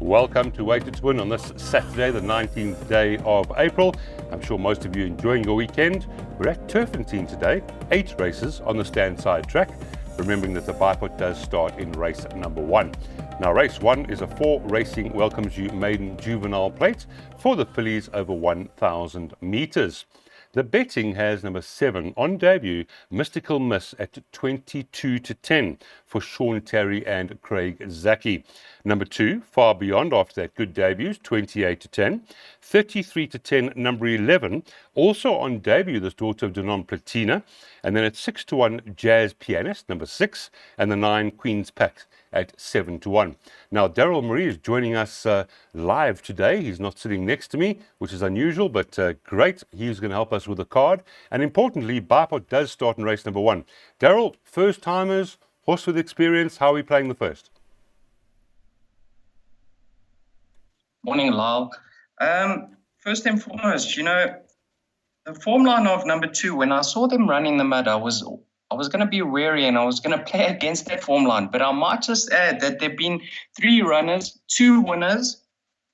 Welcome to Weighted to Win on this Saturday, the 19th day of April. I'm sure most of you enjoying your weekend. We're at Turffontein today, 8 races on the stand side track, remembering that the bipod does start in race number 1. Now race 1 is a 4 racing welcomes you maiden juvenile plate for the fillies over 1,000 metres. The betting has number 7 on debut, Mystical Miss at 22 to 10 for Sean Terry and Craig Zaki. Number 2, Far Beyond after that good debuts, 28 to 10. 33 to 10, number 11, also on debut, this daughter of Denon Platina. And then at 6 to 1, Jazz Pianist, number 6, and the 9, Queen's Pact at 7 to 1. Now, Daryl Marie is joining us live today. He's not sitting next to me, which is unusual, but great. He's going to help us with the card. And importantly, bipod does start in race number 1. Daryl, first timers, horse with experience, how are we playing the first? Morning, Lyle. First and foremost, the form line of number 2, when I saw them running the mud, I was going to be wary and I was going to play against that form line. But I might just add that there have been 3 runners, 2 winners,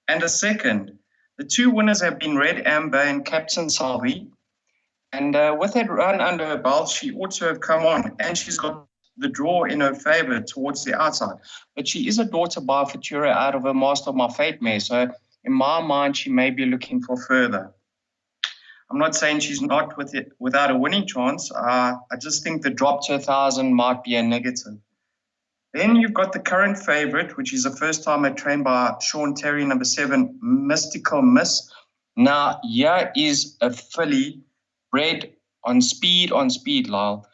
and a second. The 2 winners have been Red Amber and Captain Salvi. And with that run under her belt, she ought to have come on. And she's got the draw in her favour towards the outside. But she is a daughter by Futura out of her Master of My Fate mare. So in my mind, she may be looking for further. I'm not saying she's not without a winning chance. I just think the drop to 1,000 might be a negative. Then you've got the current favourite, which is a first-timer trained by Sean Terry, number 7, Mystical Miss. Now, here is a filly bred on speed, Lyle.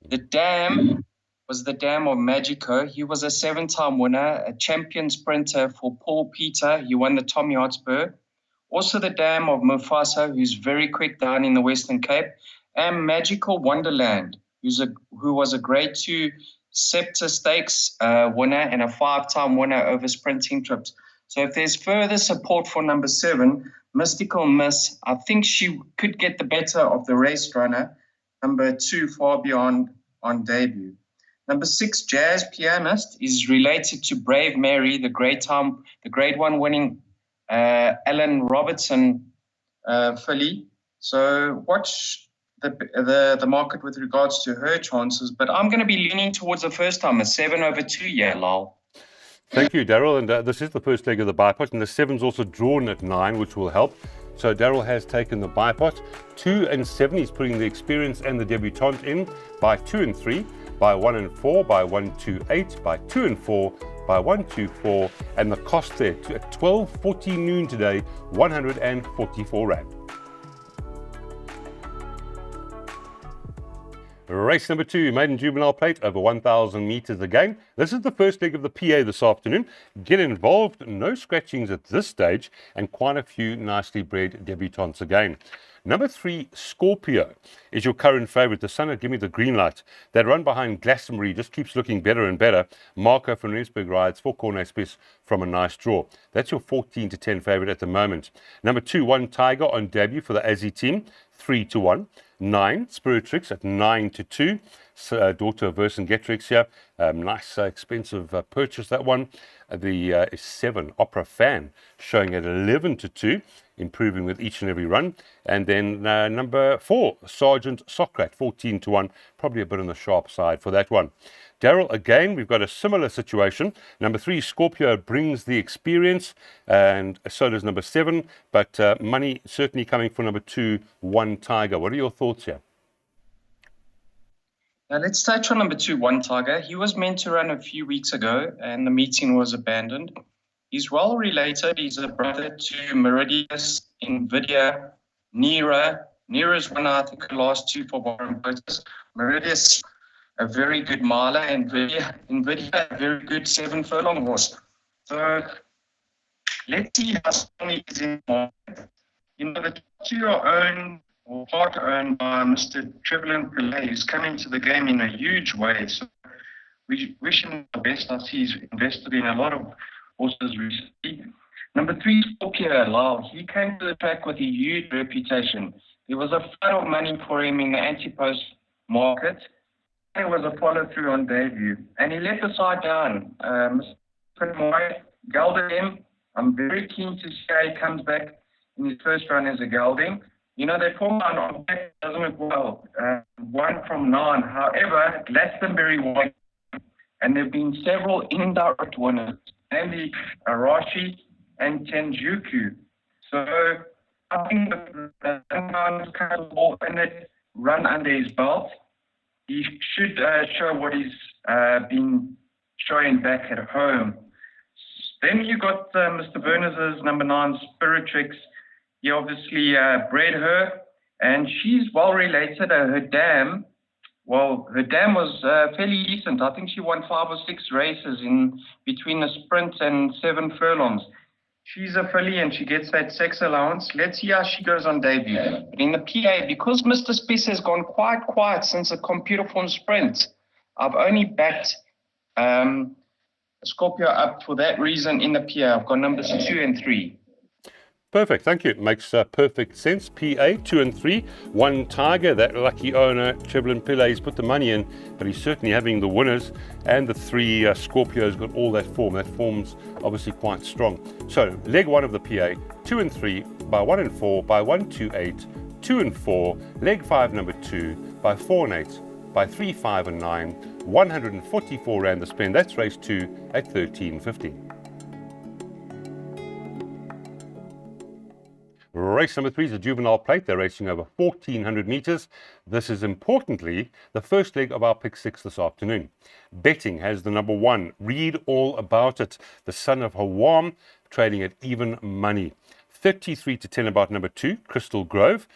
The dam was the dam of Magico. He was a 7-time winner, a champion sprinter for Paul Peter. He won the Tommy Hotspur. Also the dam of Mufasa, who's very quick down in the Western Cape. And Magical Wonderland, who was a Grade 2 Scepter Stakes winner and a 5-time winner over sprinting trips. So if there's further support for number 7, Mystical Miss, I think she could get the better of the race runner. Number 2, Far Beyond on debut. Number 6, Jazz Pianist, is related to Brave Mary, the Grade 1 winning Alan Robertson filly. So watch the market with regards to her chances. But I'm going to be leaning towards the first time, a 7 over 2 year, Lal. Thank you, Daryl. And this is the first leg of the bipod, and the 7's also drawn at 9, which will help. So Daryl has taken the bipod. 2 and 7, he's putting the experience and the debutante in by 2 and 3, by 1 and 4, by 1, 2, 8, by 2 and 4, by 1, 2, 4, and the cost there at 12:40 noon today, 144 Rand. Race number 2, maiden juvenile plate over 1,000 metres again. This is the first leg of the PA this afternoon. Get involved, no scratchings at this stage, and quite a few nicely bred debutantes again. Number 3, Scorpio, is your current favourite. The Sun will give me the green light. That run behind Glastonbury just keeps looking better and better. Marco van Rensburg rides for Corner Express from a nice draw. That's your 14 to 10 favourite at the moment. Number 2, 1 Tiger on debut for the Aussie team, 3 to 1. 9, Spirit Tricks at 9 to 2. Daughter of Vercingetorix here. Nice, expensive purchase, that one. The 7, Opera Fan, showing at 11 to 2. Improving with each and every run. And then number 4, Sergeant Socrat, 14 to 1. Probably a bit on the sharp side for that one. Daryl, again, we've got a similar situation. Number 3, Scorpio, brings the experience, and so does number 7. But money certainly coming for number 2, 1 Tiger. What are your thoughts here? Now let's touch on number 2, 1 Tiger. He was meant to run a few weeks ago, and the meeting was abandoned. He's well related. He's a brother to Meridius, Nvidia, Nera. Nera's won, I think, the last 2 for Warren Burtis. Meridius, a very good miler, and Nvidia, a very good 7 furlong horse. So let's see how strong he is in the market. The 2 are owned or part owned by Mr. Trevelyan Pillay, who's coming to the game in a huge way. So we wish him the best. I see he's invested in a lot of horses recently. Number 3, Scorpio Lyle. He came to the track with a huge reputation. There was a flood of money for him in the anti-post market. There was a follow-through on debut. And he let the side down. Mr. Moy gelded him. I'm very keen to see how he comes back in his first run as a gelding. You know, their form line on back doesn't look well. 1 from 9. However, Glastonbury won, and there have been several indirect winners, Andy Arashi and Tenjuku. So I think the man's kind of all in it, run under his belt. He should show what he's been showing back at home. Then you got Mr. Berners' number 9, Spiritrix. He obviously bred her, and she's well related. Her dam was fairly decent. I think she won 5 or 6 races in between a sprint and 7 furlongs. She's a filly and she gets that sex allowance. Let's see how she goes on debut. But in the PA, because Mr. Spice has gone quite quiet since the computer form sprint, I've only backed Scorpio up for that reason in the PA. I've got numbers 2 and 3. Perfect, thank you. It makes perfect sense. PA 2 and 3, 1 Tiger, that lucky owner, Trevlin Pillay, put the money in, but he's certainly having the winners. And the 3 Scorpios got all that form. That form's obviously quite strong. So leg 1 of the PA, 2 and 3, by 1 and 4, by 1, 2, 8, 2 and 4. Leg 5, number 2, by 4 and 8, by 3, 5 and 9. 144 rand the spend. That's race 2 at 13.50. Race number 3 is a juvenile plate. They're racing over 1,400 meters. This is importantly the first leg of our pick 6 this afternoon. Betting has the number 1. Read all about it. The son of Hawam, trading at even money. 33-10 about number 2, Crystal Grove.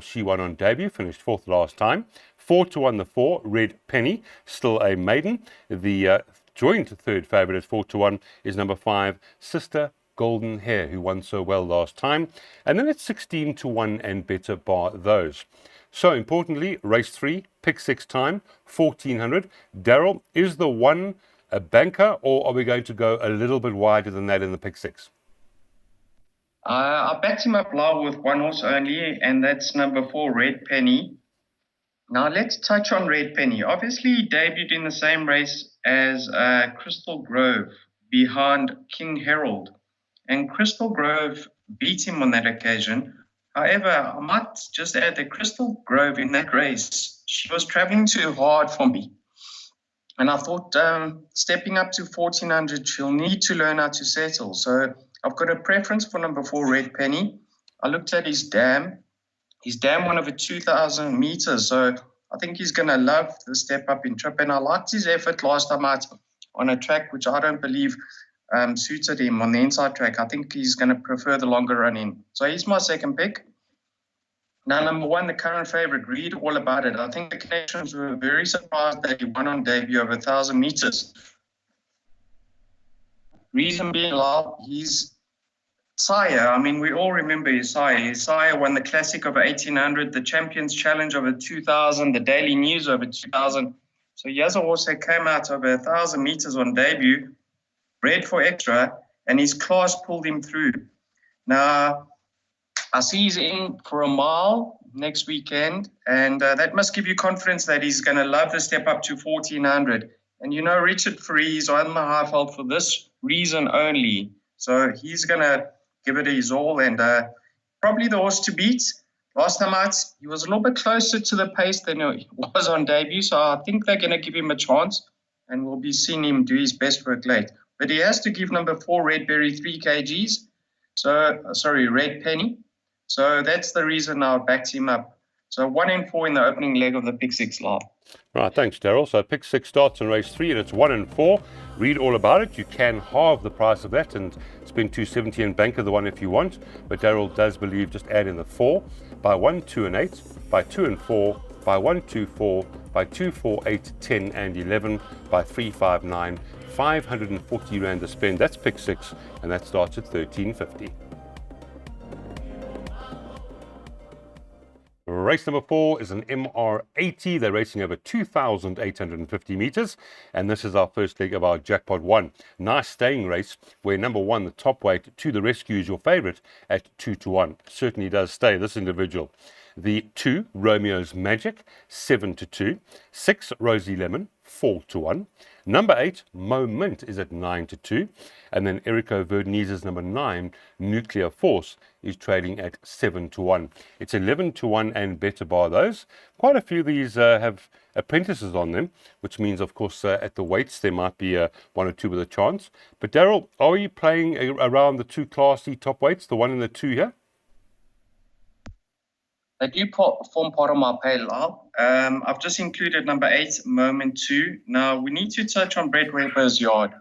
She won on debut, finished 4th last time. 4-1 the 4, Red Penny, still a maiden. The joint third favourite at 4-1 is number 5, Sister Golden Hair, who won so well last time. And then it's 16-1 and better bar those. So importantly, race 3, pick 6 time, 1,400. Daryl, is the 1 a banker, or are we going to go a little bit wider than that in the pick 6? I backed him up low with 1 horse only, and that's number 4, Red Penny. Now let's touch on Red Penny. Obviously, he debuted in the same race as Crystal Grove behind King Harold. And Crystal Grove beat him on that occasion. However, I might just add that Crystal Grove in that race, she was traveling too hard for me. And I thought stepping up to 1,400, she'll need to learn how to settle. So I've got a preference for number 4, Red Penny. I looked at his dam. His dam won over 2,000 meters. So I think he's going to love the step up in trip. And I liked his effort last time out on a track which I don't believe suited him on the inside track. I think he's going to prefer the longer run in. So he's my second pick. Now, number 1, the current favorite, read all about it. I think the connections were very surprised that he won on debut over 1,000 meters. Reason being, he's sire. I mean, we all remember his sire. His sire won the Classic over 1,800, the Champions Challenge over 2,000, the Daily News over 2,000. So he has a horse that came out over 1,000 meters on debut, bred for extra, and his class pulled him through. Now, I see he's in for a mile next weekend, and that must give you confidence that he's going to love the step up to 1,400. And you know, Richard Free is on the Highveld for this reason only. So he's going to give it his all, and probably the horse to beat. Last time out, he was a little bit closer to the pace than he was on debut, so I think they're going to give him a chance, and we'll be seeing him do his best work late. But he has to give number 4, Red Berry, 3 kgs. Red Penny. So that's the reason I backed him up. So 1 and 4 in the opening leg of the pick 6 lot. Right, thanks, Daryl. So pick 6 starts in race 3, and it's 1 and 4. Read all about it. You can halve the price of that and spend 270 and banker the 1 if you want. But Daryl does believe just add in the 4 by 1, 2 and 8, by 2 and 4, by 1, 2, 4, by 2, 4, 8, 10 and 11, by 3, 5, 9, 540 rand to spend. That's pick 6, and that starts at 13.50. Race number 4 is an MR80. They're racing over 2,850 meters, and this is our first leg of our jackpot 1. Nice staying race where number 1, the top weight, to the rescue, is your favorite at 2-1. Certainly does stay, this individual. The 2, Romeo's Magic, 7-2. 6, Rosie Lemon, 4-1. Number 8, Moment, is at 9-2. And then Erico Verdnese's number 9, Nuclear Force, is trading at 7-1. It's 11-1 and better by those. Quite a few of these have apprentices on them, which means, of course, at the weights there might be 1 or 2 with a chance. But Daryl, are you playing around the 2 Class D top weights, the 1 and the 2 here? They do form part of my pay, Lyle. I've just included number 8, Moment 2. Now, we need to touch on Brett Weber's yard.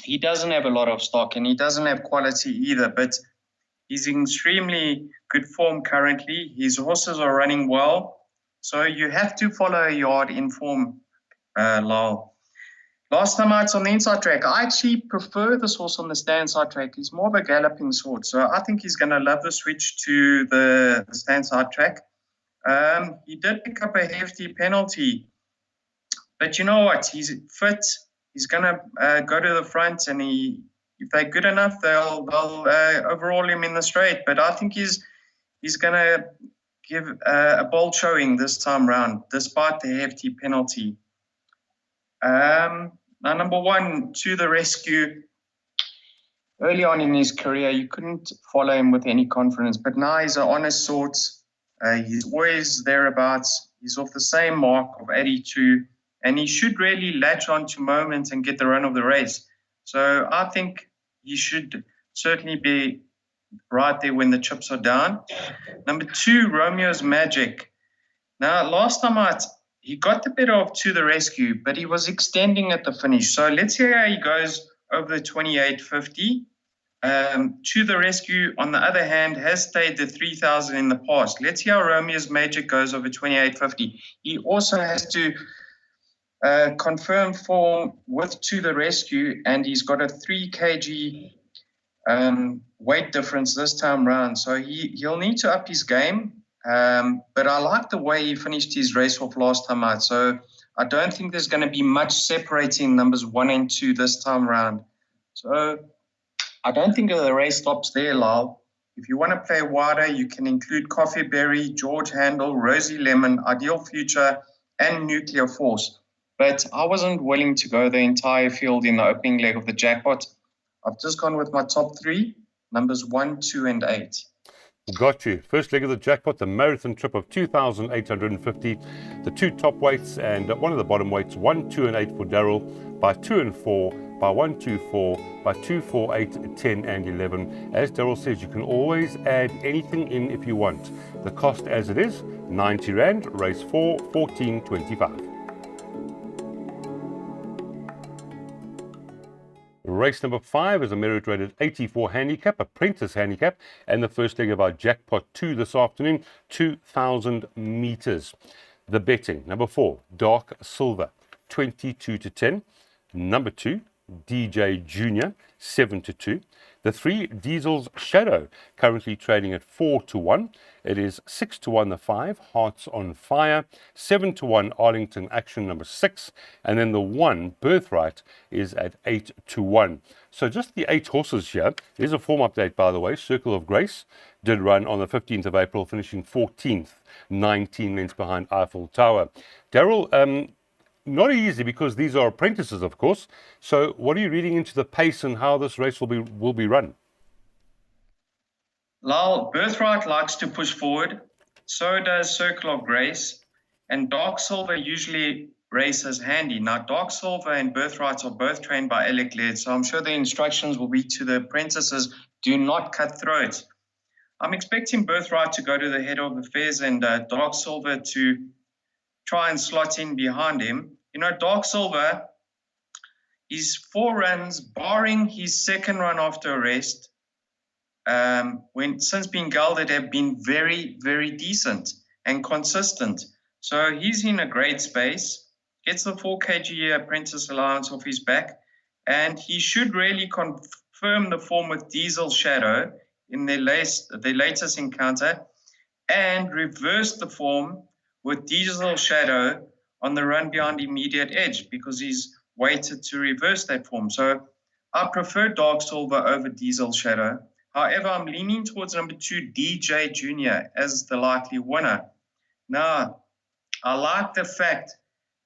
He doesn't have a lot of stock and he doesn't have quality either, but he's in extremely good form currently. His horses are running well. So you have to follow a yard in form, Lyle. Last time out on the inside track, I actually prefer this horse on the stand side track. He's more of a galloping sort. So I think he's going to love the switch to the stand side track. He did pick up a hefty penalty. But you know what? He's fit. He's going to go to the front. And if they're good enough, they'll overhaul him in the straight. But I think he's going to give a bold showing this time round, despite the hefty penalty. Now, number 1, To the Rescue. Early on in his career, you couldn't follow him with any confidence, but now he's an honest sort. He's always thereabouts. He's off the same mark of 82, and he should really latch on to Moment and get the run of the race. So I think he should certainly be right there when the chips are down. Number 2, Romeo's Magic. Now, last time out, he got the better of To the Rescue, but he was extending at the finish. So let's see how he goes over the 28.50. To the Rescue, on the other hand, has stayed the 3,000 in the past. Let's see how Romeo's Magic goes over 28.50. He also has to confirm form with To the Rescue, and he's got a 3 kg weight difference this time round. So he'll need to up his game. But I like the way he finished his race off last time out. So I don't think there's going to be much separating numbers 1 and 2 this time around. So I don't think the race stops there, Lyle. If you want to play wider, you can include Coffee Berry, George Handel, Rosie Lemon, Ideal Future, and Nuclear Force. But I wasn't willing to go the entire field in the opening leg of the jackpot. I've just gone with my top 3, numbers 1, 2, and 8. Got you. First leg of the jackpot, the marathon trip of 2,850. The 2 top weights and 1 of the bottom weights, 1, 2, and 8 for Daryl, by 2 and 4, by 1, 2, 4, by 2, 4, 8, 10, and 11. As Daryl says, you can always add anything in if you want. The cost as it is, 90 Rand, race 4, 14.25. Race number 5 is a merit-rated 84 handicap, apprentice handicap, and the first leg of our jackpot 2 this afternoon, 2,000 meters. The betting, number 4, Dark Silver, 22-10. Number 2, DJ Junior, 7-2. The 3, Diesel's Shadow, currently trading at 4-1. It is 6-1 the 5, Hearts on Fire, 7-1 Arlington Action number 6, and then the 1, Birthright, is at 8-1. So just the 8 horses here. Here's a form update, by the way. Circle of Grace did run on the 15th of April, finishing 14th, 19 lengths behind Eiffel Tower. Daryl, not easy because these are apprentices, of course. So what are you reading into the pace and how this race will be run? Lyle, Birthright likes to push forward. So does Circle of Grace. And Dark Silver usually races handy. Now, Dark Silver and Birthright are both trained by Alec Laird. So I'm sure the instructions will be to the apprentices, do not cut throats. I'm expecting Birthright to go to the head of affairs and Dark Silver to try and slot in behind him. You know, Dark Silver, his 4 runs, barring his second run after arrest, since being gelded, have been very, very decent and consistent. So he's in a great space, gets the 4 kg apprentice allowance off his back, and he should really confirm the form with Diesel Shadow in their latest encounter and reverse the form with Diesel Shadow on the run beyond immediate edge because he's waited to reverse that form. So I prefer Dark Silver over Diesel Shadow. However, I'm leaning towards number 2, DJ Junior, as the likely winner. Now, I like the fact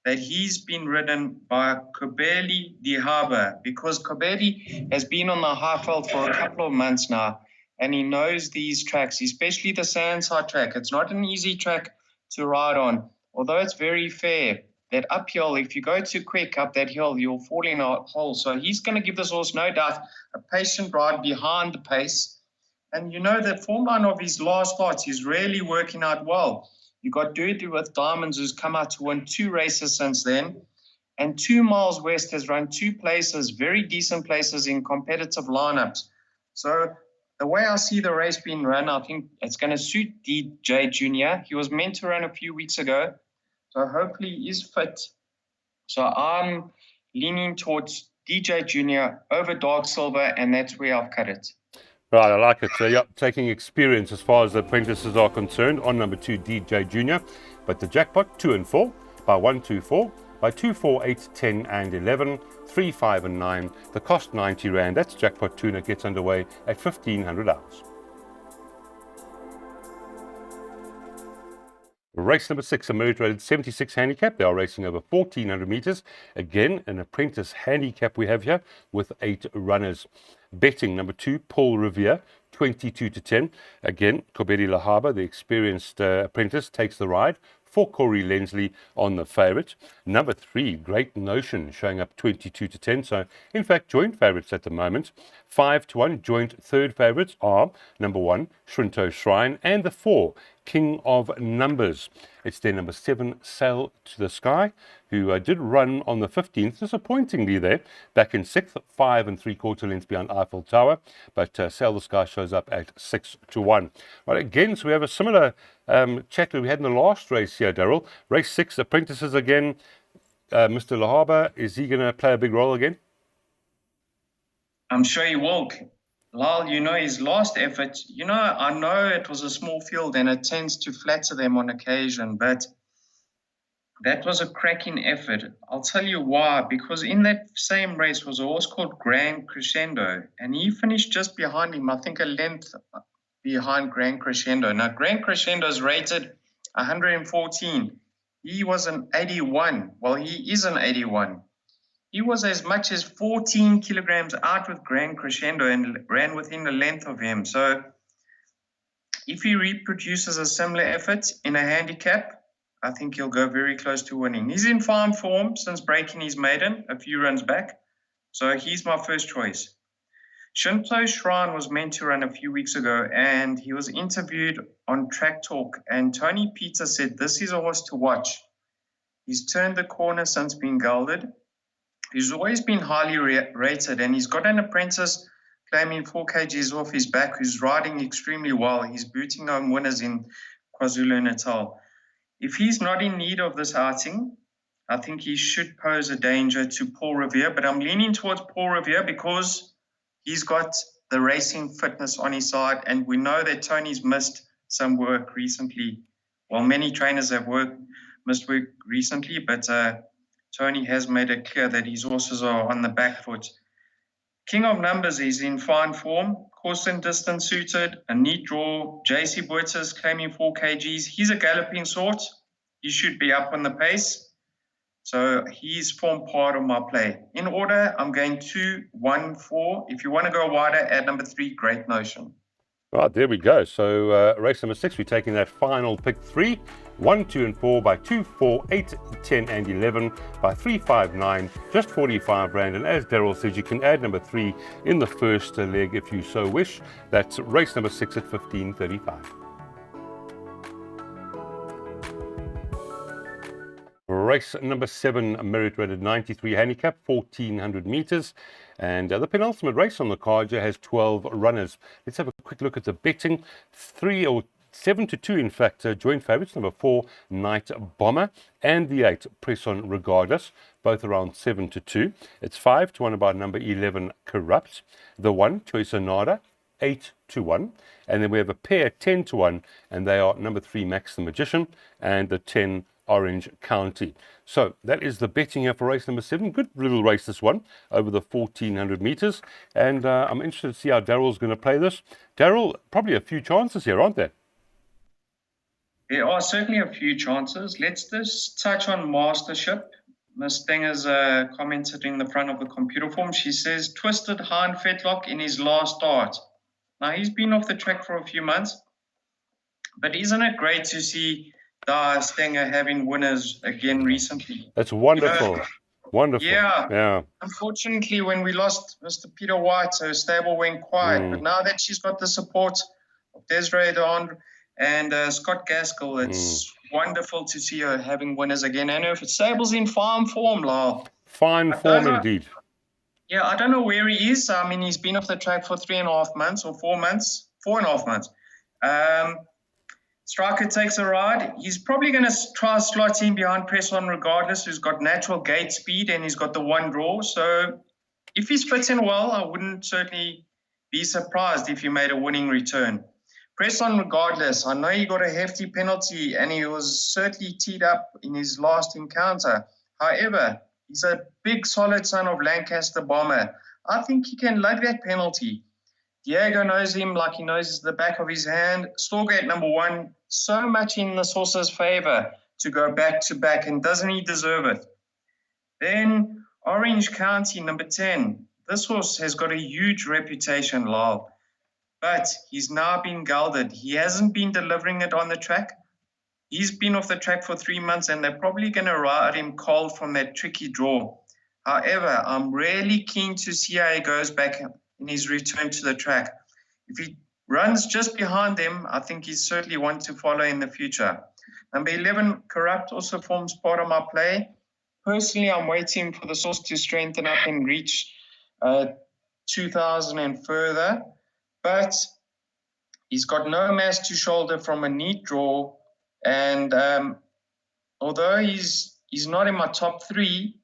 that he's been ridden by Kobeli Dihaba, because Kobeli has been on the Highveld for a couple of months now, and he knows these tracks, especially the Sandside track. It's not an easy track to ride on, although it's very fair. That uphill, if you go too quick up that hill, you'll fall in a hole. So he's going to give this horse, no doubt, a patient ride behind the pace. And you know, the form line of his last starts is really working out well. You got Dirty with Diamonds, who's come out to win 2 races since then. And 2 Miles West has run 2 places, very decent places in competitive lineups. So the way I see the race being run, I think it's going to suit DJ Junior. He was meant to run a few weeks ago, so hopefully he is fit. So I'm leaning towards DJ Junior over Dark Silver, and that's where I've cut it. Right, I like it. So, yeah, taking experience as far as the apprentices are concerned on number 2, DJ Junior. But the jackpot, 2 and 4, by 1, 2, 4, by 2, 4, 8, 10, and 11, 3, 5, and 9. The cost 90 Rand. That's jackpot 2, and it gets underway at 1,500 hours. Race number 6, a merit-rated 76 handicap. They are racing over 1,400 meters. Again, an apprentice handicap we have here with 8 runners. Betting number 2, Paul Revere, 22 to 10. Again, Kobedi Lahaba, the experienced apprentice, takes the ride for Corey Lensley on the favourite. Number 3, Great Notion, showing up 22 to 10. So, in fact, joint favourites at the moment. 5 to 1, joint third favourites are number 1, Shrinto Shrine, and the 4, King of Numbers. It's their number 7, Sail to the Sky, who did run on the 15th, disappointingly there, back in 6th, 5 3/4 lengths behind Eiffel Tower, but Sail the Sky shows up at 6 to 1. Right, again, so we have a similar chat that we had in the last race here, Daryl. Race 6, apprentices again. Mr. Lahaba, is he going to play a big role again? I'm sure he will. Lyle, you know, his last effort, I know it was a small field and it tends to flatter them on occasion, but that was a cracking effort. I'll tell you why. Because in that same race was a horse called Grand Crescendo, and he finished just behind him, I think a length behind Grand Crescendo. Now, Grand Crescendo is rated 114. He was an 81. Well, he is an 81. He was as much as 14 kilograms out with Grand Crescendo and ran within the length of him. So if he reproduces a similar effort in a handicap, I think he'll go very close to winning. He's in fine form since breaking his maiden a few runs back. So he's my first choice. Shinto Shrine was meant to run a few weeks ago, and he was interviewed on Track Talk. And Tony Peter said, this is a horse to watch. He's turned the corner since being gelded. He's always been highly rated, and he's got an apprentice claiming 4 kgs off his back who's riding extremely well. He's booting home winners in KwaZulu-Natal. If he's not in need of this outing, I think he should pose a danger to Paul Revere, but I'm leaning towards Paul Revere because he's got the racing fitness on his side, and we know that Tony's missed some work recently. Well, many trainers have missed work recently, but Tony has made it clear that his horses are on the back foot. King of Numbers is in fine form, course and distance suited, a neat draw. JC Buertes claiming 4 kgs. He's a galloping sort. He should be up on the pace. So he's formed part of my play. In order, I'm going 2, 1, 4. If you want to go wider, add number 3, Great Notion. Right, there we go. So race number 6, we're taking that final pick 3, 1, 2, and 4 by 2, 4, 8, 10, and 11 by 3, 5, 9, just 45 Rand. And as Daryl says, you can add number 3 in the first leg if you so wish. That's race number 6 at 15.35. Race number 7, merit rated 93 handicap, 1,400 meters. And the penultimate race on the card here has 12 runners. Let's have a quick look at the betting. 7 to 2, in fact, joint favourites. Number 4, Night Bomber, and the 8, Press On Regardless, both around 7 to 2. It's 5 to 1 about number 11, Corrupt. The 1, Choice Nada, 8 to 1. And then we have a pair 10 to 1, and they are number 3, Max the Magician, and the 10, Orange County. So that is the betting here for race number 7. Good little race, this one, over the 1400 meters. And I'm interested to see how Daryl's going to play this. Daryl, probably a few chances here, aren't there? There are certainly a few chances. Let's just touch on Mastership. Miss Thing has commented in the front of the computer form. She says, twisted hind fetlock in his last start. Now, he's been off the track for a few months, but isn't it great to see the Stenger having winners again recently? That's wonderful. Wonderful. Yeah. Unfortunately, when we lost Mr. Peter White, her stable went quiet. But now that she's got the support of Desiree Dawn and Scott Gaskell, it's wonderful to see her having winners again. And her stable's in fine form, Lyle. Fine form indeed. Yeah, I don't know where he is. I mean, he's been off the track for 3.5 months or 4 months, 4.5 months. Striker takes a ride. He's probably going to try slot in behind Press On Regardless, who's got natural gate speed and he's got the one draw. So if he's fitting well, I wouldn't certainly be surprised if he made a winning return. Press On Regardless, I know he got a hefty penalty and he was certainly teed up in his last encounter. However, he's a big, solid son of Lancaster Bomber. I think he can lug that penalty. Diego knows him like he knows the back of his hand. Storgate number 1, so much in this horse's favor to go back-to-back, and doesn't he deserve it? Then Orange County number 10. This horse has got a huge reputation, Lyle, but he's now been gelded. He hasn't been delivering it on the track. He's been off the track for 3 months, and they're probably going to ride him cold from that tricky draw. However, I'm really keen to see how he goes back in his return to the track. If he runs just behind them, I think he's certainly one to follow in the future. Number 11, Corrupt, also forms part of my play. Personally, I'm waiting for the source to strengthen up and reach 2,000 and further. But he's got no mass to shoulder from a neat draw. And although he's not in my top 3,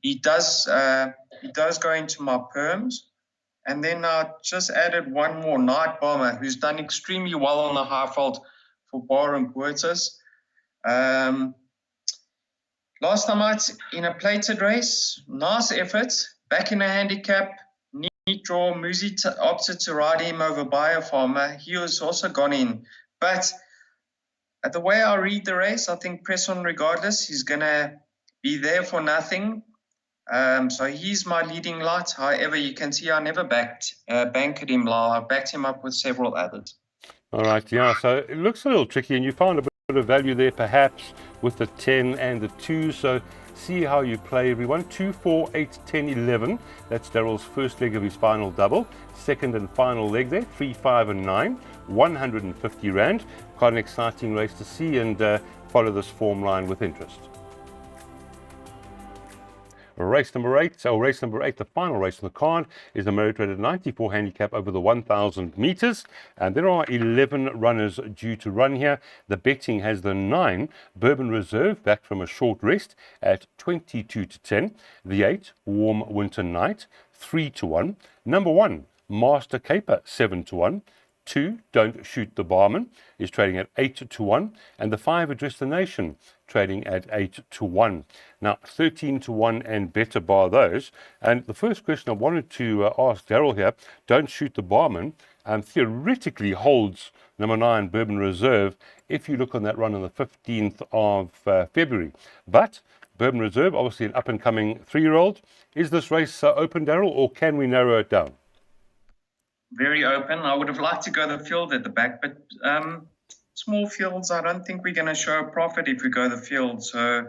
he does go into my perms. And then I just added one more, Night Bomber, who's done extremely well on the high fault for Bar and Puertas. Last night in a plated race, nice effort, back in a handicap, neat draw. Muzi opted to ride him over Biofarmer. He was also gone in. But the way I read the race, I think Press On Regardless, he's going to be there for nothing. So he's my leading light. However, you can see I never banked him, Lyle. I backed him up with several others. All right, yeah. So it looks a little tricky, and you found a bit of value there, perhaps, with the 10 and the 2. So see how you play, everyone. 2, 4, 8, 10, 11. That's Daryl's first leg of his final double. Second and final leg there, 3, 5, and 9. 150 Rand. Quite an exciting race to see, and follow this form line with interest. Race number 8, the final race on the card, is the merit rated 94 handicap over the 1,000 meters. And there are 11 runners due to run here. The betting has the 9, Bourbon Reserve, back from a short rest at 22 to 10. The 8, Warm Winter Night, 3 to 1. Number 1, Master Caper, 7 to 1. 2, Don't Shoot the Barman, is trading at 8 to 1, and the 5, Address the Nation, trading at 8 to 1. Now, 13 to 1 and better bar those. And the first question I wanted to ask Daryl here, Don't Shoot the Barman, theoretically holds number 9, Bourbon Reserve, if you look on that run on the 15th of February. But Bourbon Reserve, obviously an up-and-coming 3-year-old. Is this race open, Daryl, or can we narrow it down? Very open. I would have liked to go the field at the back, but small fields, I don't think we're going to show a profit if we go the field. So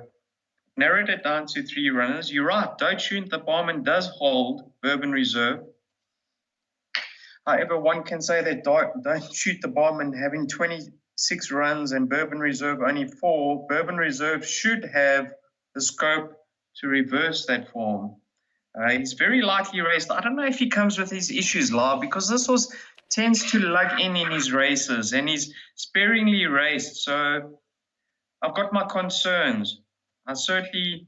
narrowed it down to 3 runners. You're right. Don't Shoot the Barman does hold Bourbon Reserve. However, one can say that Don't Shoot the Barman having 26 runs and Bourbon Reserve only 4. Bourbon Reserve should have the scope to reverse that form. He's very lightly raced. I don't know if he comes with his issues, Lyle, because this horse tends to lug in his races, and he's sparingly raced. So I've got my concerns. I certainly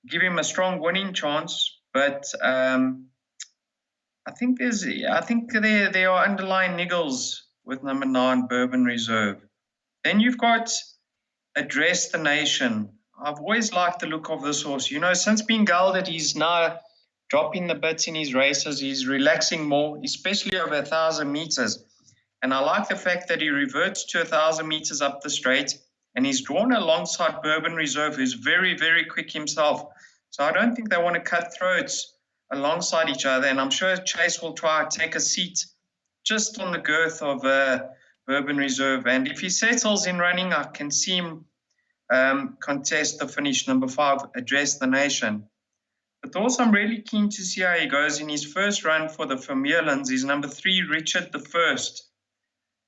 give him a strong winning chance, but I think there are underlying niggles with number 9, Bourbon Reserve. Then you've got Address the Nation. I've always liked the look of this horse. You know, since being gelded, he's now dropping the bits in his races. He's relaxing more, especially over 1,000 meters. And I like the fact that he reverts to 1,000 meters up the straight, and he's drawn alongside Bourbon Reserve, who's very, very quick himself. So I don't think they want to cut throats alongside each other. And I'm sure Chase will try to take a seat just on the girth of Bourbon Reserve. And if he settles in running, I can see him contest the finish, number 5, Address the Nation. But also I'm really keen to see how he goes in his first run for the Vermeulens is number 3, Richard I.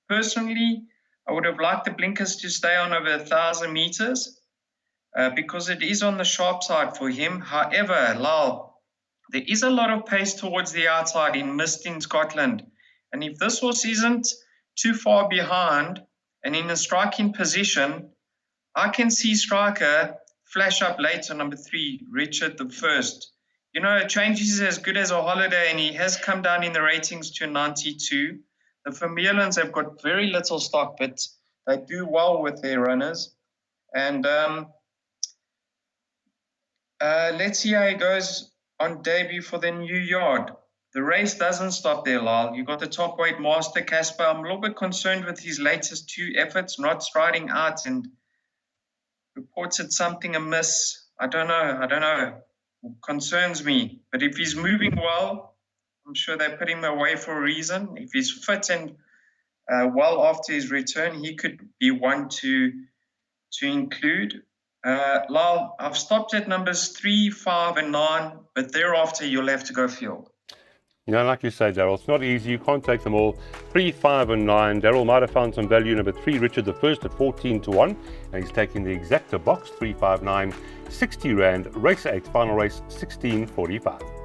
Personally, I would have liked the blinkers to stay on over 1,000 meters because it is on the sharp side for him. However, Lal, there is a lot of pace towards the outside in Mist in Scotland. And if this horse isn't too far behind and in a striking position, I can see Striker flash up later, number 3, Richard I. You know, a change is as good as a holiday, and he has come down in the ratings to 92. The Vermeulens have got very little stock, but they do well with their runners. And let's see how he goes on debut for the new yard. The race doesn't stop there, Lyle. You've got the top weight master, Casper. I'm a little bit concerned with his latest 2 efforts, not striding out and reported something amiss. I don't know. It concerns me. But if he's moving well, I'm sure they put him away for a reason. If he's fit and well after his return, he could be one to include. Lyle, I've stopped at numbers 3, 5, and 9, but thereafter you'll have to go field. You know, like you say, Daryl, it's not easy. You can't take them all. 3, 5, and 9. Daryl might have found some value. Number 3, Richard I at 14 to 1. And he's taking the exacta box, 3, 5, 9, 60 Rand. Race 8, final race, 16.45.